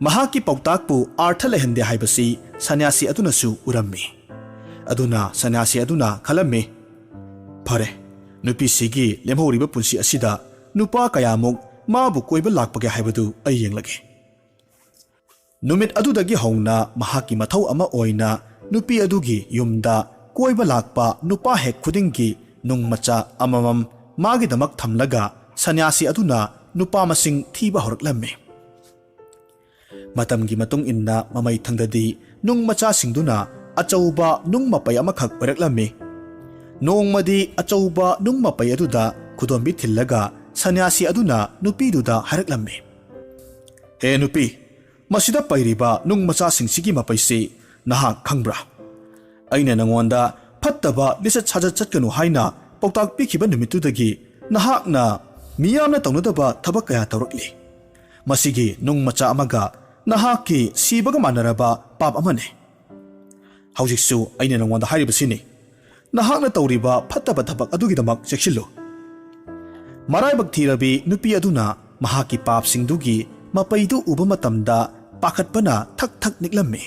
B: ꯃꯍꯥꯛꯀꯤ ꯄꯥꯎꯇꯥꯛꯄꯨ ꯑꯥꯔꯊ ꯂꯩꯍꯟꯗꯦ ꯍꯥꯏꯕꯁꯤ ꯁꯟꯌꯥꯁꯤ ꯑꯗꯨꯅꯁꯨ ꯎꯔꯝꯃꯤ꯫ ꯑꯗꯨꯅ ꯁꯟꯌꯥꯁꯤ ꯑꯗꯨꯅ ꯈꯜꯂꯝꯃꯤ, "ꯐꯔꯦ, ꯅꯨꯄꯤꯁꯤꯒꯤ ꯂꯦꯝꯍꯧꯔꯤꯕ ꯄꯨꯟꯁꯤ ꯑꯁꯤꯗ ꯅꯨꯄꯥ ꯀꯌꯥꯃꯨꯛ ꯃꯥꯕꯨ ꯀꯣꯏꯕ ꯂꯥꯛꯄꯒꯦ ꯍꯥꯏꯕꯗꯨ ꯑꯩ ꯌꯦꯡꯂꯒꯦ"꯫ ꯅꯨꯃꯤꯠ ꯑꯗꯨꯗꯒꯤ ꯍꯧꯅ ꯃꯍꯥꯛꯀꯤ ꯃꯊꯧ ꯑꯃ ꯑꯣꯏꯅ ꯅꯨꯄꯤ ꯑꯗꯨꯒꯤ ꯌꯨꯝꯗ ꯀꯣꯏꯕ ꯂꯥꯛꯄ ꯅꯨꯄꯥ ꯍꯦꯛ ꯈꯨꯗꯤꯡꯒꯤ ꯅꯨꯡ ꯃꯆꯥ ꯑꯃꯃꯝ ꯃꯥꯒꯤꯗꯃꯛ ꯊꯝꯂꯒ ꯁꯟꯌꯥꯁꯤ ꯑꯗꯨꯅ ꯅꯨꯄꯥ ꯃꯁꯤꯡ ꯊꯤꯕ ꯍꯧꯔꯛꯂꯝꯃꯤ꯫ ꯃꯇꯝꯒꯤ ꯃꯇꯨꯡ ꯏꯟꯅ ꯃꯃꯩꯊꯪꯗꯗꯤ ꯅꯨꯡ ꯃꯆꯥꯁꯤꯡꯗꯨꯅ ꯑꯆꯧꯕ ꯅꯨꯡ ꯃꯄꯩ ꯑꯃꯈꯛ ꯑꯣꯏꯔꯛꯂꯝꯃꯤ꯫ ꯅꯣꯡꯃꯗꯤ ꯑꯆꯧꯕ ꯅꯨꯡ ꯃꯄꯩ ꯑꯗꯨꯗ ꯈꯨꯗꯣꯝꯕꯤ ꯊꯤꯜꯂꯒ ꯁꯟꯌꯥꯁꯤ ꯑꯗꯨꯅ ꯅꯨꯄꯤꯗꯨꯗ ꯍꯥꯏꯔꯛꯂꯝꯃꯤ, "ꯍꯦ ꯅꯨꯄꯤ, ꯃꯁꯤꯗ ꯄꯩꯔꯤꯕ ꯅꯨꯡ ꯃꯆꯥꯁꯤꯡꯁꯤꯒꯤ ꯃꯄꯩꯁꯤ ꯅꯍꯥꯛ ꯈꯪꯕ꯭ꯔꯥ? ꯑꯩꯅ ꯅꯉꯣꯟꯗ ꯐꯠꯇꯕ ꯂꯤꯆꯠ ꯁꯥꯖꯠ ꯆꯠꯀꯅꯨ ꯍꯥꯏꯅ ꯄꯥꯎꯇꯥꯛ ꯄꯤꯈꯤꯕ ꯅꯨꯃꯤꯠꯇꯨꯗꯒꯤ ꯅꯍꯥꯛꯅ ꯃꯤꯌꯥꯝꯅ ꯇꯧꯅꯗꯕ ꯊꯕꯛ ꯀꯌా ꯇꯧꯔꯛꯂꯤ꯫ ꯃꯁꯤꯒꯤ ꯅꯨꯡ ꯃꯆꯥ ꯑꯃꯒ ꯅꯍꯥꯛꯀꯤ ꯁꯤꯕꯒ ꯃꯥꯟꯅꯔꯕ ꯄꯥꯞ ꯑꯃꯅꯤ꯫ ꯍꯧꯖꯤꯛꯁꯨ ꯑꯩꯅ ꯅꯉꯣꯟꯗ ꯍꯥꯏꯔꯤꯕꯁꯤꯅꯤ, ꯅꯍꯥꯛꯅ ꯇꯧꯔꯤꯕ ꯐꯠꯇꯕ ꯊꯕꯛ ꯑꯗꯨꯒꯤꯗꯃꯛ ꯆꯦꯛꯁꯤꯜꯂꯨ"꯫ ꯃꯔꯥꯏꯕꯛ ꯊꯤꯔꯕꯤ ꯅꯨꯄꯤ ꯑꯗꯨꯅ ꯃꯍꯥꯛꯀꯤ ꯄꯥꯞꯁꯤꯡꯗꯨꯒꯤ ꯃꯄꯩꯗꯨ ꯎꯕ ꯃꯇꯝꯗ ꯄꯥꯈꯠꯄꯅ ꯊꯛ ꯊꯛ ꯅꯤꯛꯂꯝꯃꯤ꯫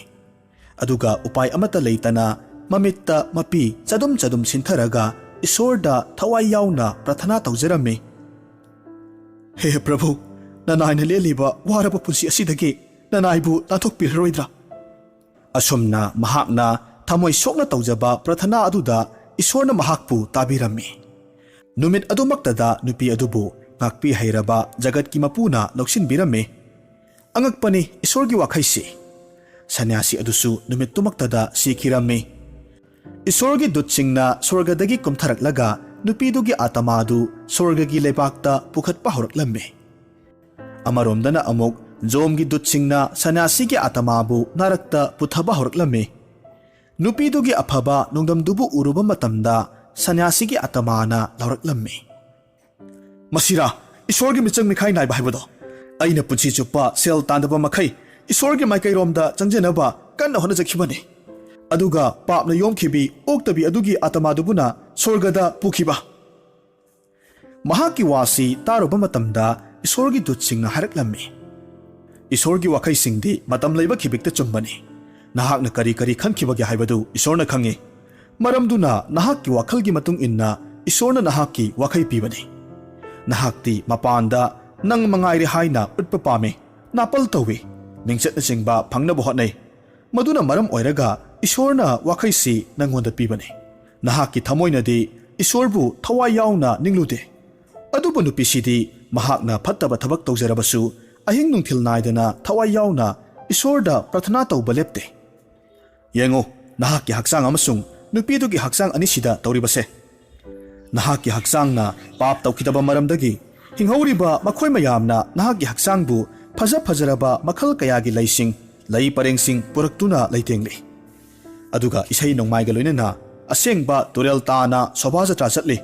B: ꯑꯗꯨꯒ ꯎꯄꯥꯏ ꯑꯃꯠꯇ ꯂꯩꯇꯅ ꯃꯃꯤꯠꯇ ꯃꯄꯤ ꯆꯗꯨꯝ ꯆꯗꯨꯝ ꯁꯤꯟꯊꯔꯒ ꯏꯁꯣꯔꯗ ꯊꯋꯥꯏ ꯌꯥꯎꯅ ꯄ꯭ꯔꯊꯅꯥ ꯇꯧꯖꯔꯝꯃꯤ, "ꯍꯦ ꯄ꯭ꯔꯚꯨ, ꯅꯅꯥꯏꯅ ꯂꯦꯜꯂꯤꯕ ꯋꯥꯔꯕ ꯄꯨꯟꯁꯤ ꯑꯁꯤꯗꯒꯤ ꯅꯅꯥꯏꯕꯨ ꯂꯥꯟꯊꯣꯛꯄꯤꯔꯔꯣꯏꯗ꯭ꯔꯥ"꯫ ꯑꯁꯨꯝꯅ ꯃꯍꯥꯛꯅ ꯊꯃꯣꯏ ꯁꯣꯛꯅ ꯇꯧꯖꯕ ꯄ꯭ꯔꯊꯅꯥ ꯑꯗꯨꯗ ꯏꯁꯣꯔꯅ ꯃꯍꯥꯛꯄꯨ ꯇꯥꯕꯤꯔꯝꯃꯤ꯫ ꯅꯨꯃꯤꯠ ꯑꯗꯨꯃꯛꯇꯗ ꯅꯨꯄꯤ ꯑꯗꯨꯕꯨ ꯉꯥꯛꯄꯤ ꯍꯩꯔꯕ ꯖꯒꯠꯀꯤ ꯃꯄꯨꯅ ꯂꯧꯁꯤꯟꯕꯤꯔꯝꯃꯤ꯫ ꯑꯉꯛꯄꯅꯤ ꯏꯁꯣꯔꯒꯤ ꯋꯥꯈꯩꯁꯤ꯫ ꯁꯟꯌꯥꯁꯤ ꯑꯗꯨꯁꯨ ꯅꯨꯃꯤꯠꯇꯨꯃꯛꯇꯗ ꯁꯤꯈꯤꯔꯝꯃꯤ꯫ ꯏꯁꯣꯔꯒꯤ ꯗꯨꯠꯁꯤꯡꯅ ꯁ꯭ꯋꯔꯒꯗꯒꯤ ꯀꯨꯝꯊꯔꯛꯂꯒ ꯅꯨꯄꯤꯗꯨꯒꯤ ꯑꯥꯇꯃꯥꯗꯨ ꯁ꯭ꯋꯔꯒꯒꯤ ꯂꯩꯕꯥꯛꯇ ꯄꯨꯈꯠꯄ ꯍꯧꯔꯛꯂꯝꯃꯤ꯫ ꯑꯃꯔꯣꯝꯗꯅ ꯑꯃꯨꯛ ꯖꯣꯝꯒꯤ ꯗꯨꯠꯁꯤꯡꯅ ꯁꯟꯌꯥꯁꯤꯒꯤ ꯑꯥꯇꯃꯥꯕꯨ ꯅꯔꯛꯇ ꯄꯨꯊꯕ ꯍꯧꯔꯛꯂꯝꯃꯤ꯫ ꯅꯨꯄꯤꯗꯨꯒꯤ ꯑꯐꯕ ꯅꯣꯡꯗꯝꯗꯨꯕꯨ ꯎꯔꯨꯕ ꯃꯇꯝꯗ ꯁꯟꯌꯥꯁꯤꯒꯤ ꯑꯥꯇꯃꯥꯅ ꯂꯥꯎꯔꯛꯂꯝꯃꯤ, "ꯃꯁꯤꯔꯥ ꯏꯁꯣꯔꯒꯤ ꯃꯤꯆꯪ ꯃꯤꯈꯥꯏ ꯅꯥꯏꯕ ꯍꯥꯏꯕꯗꯣ? ꯑꯩꯅ ꯄꯨꯟꯁꯤ ꯆꯨꯞꯄ ꯁꯦꯜ ꯇꯥꯟꯗꯕ ꯃꯈꯩ ꯏꯁꯣꯔꯒꯤ ꯃꯥꯏꯀꯩꯔꯣꯝꯗ ꯆꯪꯖꯅꯕ ꯀꯟꯅ ꯍꯣꯠꯅꯖꯈꯤꯕꯅꯤ꯫ ꯑꯗꯨꯒ ꯄꯥꯞꯅ ꯌꯣꯝꯈꯤꯕꯤ ꯑꯣꯛꯇꯕꯤ ꯑꯗꯨꯒꯤ ꯑꯇꯃꯥꯗꯨꯕꯨꯅ ꯁꯣꯔꯒꯗ ꯄꯨꯈꯤꯕ꯫ ꯃꯍꯥꯛꯀꯤ ꯋꯥꯁꯤ ꯇꯥꯔꯨꯕ ꯃꯇꯝꯗ ꯏꯁꯣꯔꯒꯤ ꯗꯨꯠꯁꯤꯡꯅ ꯍꯥꯏꯔꯛꯂꯝꯃꯤ, ꯏꯁꯣꯔꯒꯤ ꯋꯥꯈꯩꯁꯤꯡꯗꯤ ꯃꯇꯝ ꯂꯩꯕ ꯈꯤꯕꯤꯛꯇ ꯆꯨꯝꯕꯅꯤ꯫ ꯅꯍꯥꯛꯅ ꯀꯔꯤ ꯀꯔꯤ ꯈꯟꯈꯤꯕꯒꯦ ꯍꯥꯏꯕꯗꯨ ꯏꯁꯣꯔꯅ ꯈꯪꯉꯤ꯫ ꯃꯔꯝꯗꯨꯅ ꯅꯍꯥꯛꯀꯤ ꯋꯥꯈꯜꯒꯤ ꯃꯇꯨꯡ ꯏꯟꯅ ꯏꯁꯣꯔꯅ ꯅꯍꯥꯛꯀꯤ ꯋꯥꯈꯩ ꯄꯤꯕꯅꯤ꯫ ꯅꯍꯥꯛꯇꯤ ꯃꯄꯥꯟꯗ ꯅꯪ ꯃꯉꯥꯏꯔꯦ ꯍꯥꯏꯅ ꯎꯠꯄ ꯄꯥꯝꯃꯤ, ꯅꯥꯄꯜ ꯇꯧꯏ, ꯃꯤꯡꯆꯠꯅꯆꯤꯡꯕ ꯐꯪꯅꯕ ꯍꯣꯠꯅꯩ꯫ ꯃꯗꯨꯅ ꯃꯔꯝ ꯑꯣꯏꯔꯒ ꯏꯁꯣꯔꯅ ꯋꯥꯈꯩꯁꯤ ꯅꯪꯉꯣꯟꯗ ꯄꯤꯕꯅꯤ꯫ ꯅꯍꯥꯛꯀꯤ ꯊꯃꯣꯏꯅꯗꯤ ꯏꯁꯣꯔꯕꯨ ꯊꯋꯥꯏ ꯌꯥꯎꯅ ꯅꯤꯡꯂꯨꯗꯦ꯫ ꯑꯗꯨꯕꯨ ꯅꯨꯄꯤꯁꯤꯗꯤ ꯃꯍꯥꯛꯅ ꯐꯠꯇꯕ ꯊꯕꯛ ꯇꯧꯖꯔꯕꯁꯨ ꯑꯍꯤꯡ ꯅꯨꯡꯊꯤꯜ ꯅꯥꯏꯗꯅ ꯊꯋꯥꯏ ꯌꯥꯎꯅ ꯏꯁꯣꯔꯗ ꯄ꯭ꯔꯊꯅꯥ ꯇꯧꯕ ꯂꯦꯞꯇꯦ꯫ ꯌꯦꯡꯉꯨ, ꯅꯍꯥꯛꯀꯤ ꯍꯛꯆꯥꯡ ꯑꯃꯁꯨꯡ ꯅꯨꯄꯤꯗꯨꯒꯤ ꯍꯛꯆꯥꯡ ꯑꯅꯤꯁꯤꯗ ꯇꯧꯔꯤꯕꯁꯦ꯫ ꯅꯍꯥꯛꯀꯤ ꯍꯛꯆꯥꯡꯅ ꯄꯥꯞ ꯇꯧꯈꯤꯗꯕ ꯃꯔꯝꯗꯒꯤ ꯍꯤꯡꯍꯧꯔꯤꯕ ꯃꯈꯣꯏ ꯃꯌꯥꯝꯅ ꯅꯍꯥꯛꯀꯤ ꯍꯛꯆꯥꯡꯕꯨ ꯐꯖꯔꯕ ꯃꯈꯜ ꯀꯌꯥꯒꯤ ꯂꯩꯁꯤꯡ, ꯂꯩ ꯄꯔꯦꯡꯁꯤꯡ ꯄꯨꯔꯛꯇꯨꯅ ꯂꯩꯇꯦꯡꯂꯤ꯫ ꯑꯗꯨꯒ ꯏꯁꯩ ꯅꯣꯡꯃꯥꯏꯒ ꯂꯣꯏꯅꯅ ꯑꯁꯦꯡꯕ ꯇꯨꯔꯦꯜ ꯇꯥꯅ ꯁꯣꯚꯥ ꯖꯇ꯭ꯔꯥ ꯆꯠꯂꯤ꯫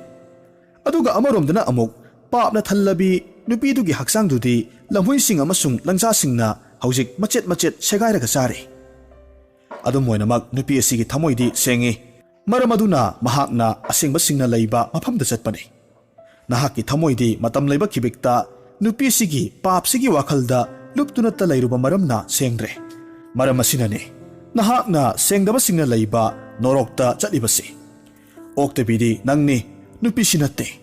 B: ꯑꯗꯨꯒ ꯑꯃꯔꯣꯝꯗꯅ ꯑꯃꯨꯛ ꯄꯥꯞꯅ ꯊꯜꯂꯕꯤ ꯅꯨꯄꯤꯗꯨꯒꯤ ꯍꯛꯆꯥꯡꯗꯨꯗꯤ ꯂꯝꯍꯨꯏꯁꯤꯡ ꯑꯃꯁꯨꯡ ꯂꯪꯖꯥꯁꯤꯡꯅ ꯍꯧꯖꯤꯛ ꯃꯆꯦꯠ ꯃꯆꯦꯠ ꯁꯦꯒꯥꯏꯔꯒ ꯆꯥꯔꯤ꯫ ꯑꯗꯨꯝ ꯑꯣꯏꯅꯃꯛ ꯅꯨꯄꯤ ꯑꯁꯤꯒꯤ ꯊꯃꯣꯏꯗꯤ ꯁꯦꯡꯉꯤ, ꯃꯔꯝ ꯑꯗꯨꯅ ꯃꯍꯥꯛꯅ ꯑꯁꯦꯡꯕꯁꯤꯡꯅ ꯂꯩꯕ ꯃꯐꯝꯗ ꯆꯠꯄꯅꯤ꯫ ꯅꯍꯥꯛꯀꯤ ꯊꯃꯣꯏꯗꯤ ꯃꯇꯝ ꯂꯩꯕ ꯈꯤꯕꯤꯛꯇ ꯅꯨꯄꯤꯁꯤꯒꯤ ꯄꯥꯞꯁꯤꯒꯤ ꯋꯥꯈꯜꯗ ꯂꯨꯞꯇꯨꯅꯇ ꯂꯩꯔꯨꯕ ꯃꯔꯝꯅ ꯁꯦꯡꯗ꯭ꯔꯦ꯫ ꯃꯔꯝ ꯑꯁꯤꯅꯅꯤ ꯅꯍꯥꯛꯅ ꯁꯦꯡꯗꯕꯁꯤꯡꯅ ꯂꯩꯕ ꯅꯣꯔꯣꯛꯇ ꯆꯠꯂꯤꯕꯁꯤ꯫ ꯑꯣꯛꯇꯕꯤꯗꯤ ꯅꯪꯅꯤ, ꯅꯨꯄꯤꯁꯤ ꯅꯠꯇꯦ꯫